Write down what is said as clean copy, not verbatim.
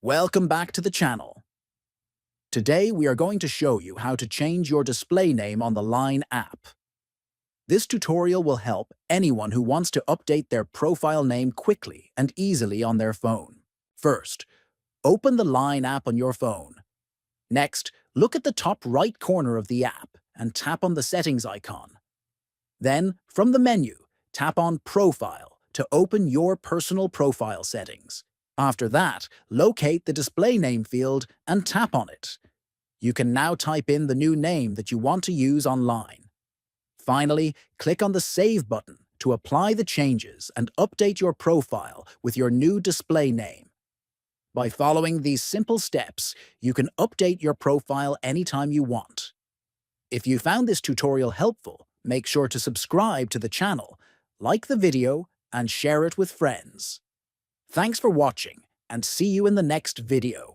Welcome back to the channel. Today we are going to show you how to change your display name on the Line app. This tutorial will help anyone who wants to update their profile name quickly and easily on their phone. First, open the Line app on your phone. Next, look at the top right corner of the app and tap on the settings icon. Then, from the menu, tap on Profile to open your personal profile settings. After that, locate the display name field and tap on it. You can now type in the new name that you want to use online. Finally, click on the Save button to apply the changes and update your profile with your new display name. By following these simple steps, you can update your profile anytime you want. If you found this tutorial helpful, make sure to subscribe to the channel, like the video, and share it with friends. Thanks for watching, and see you in the next video.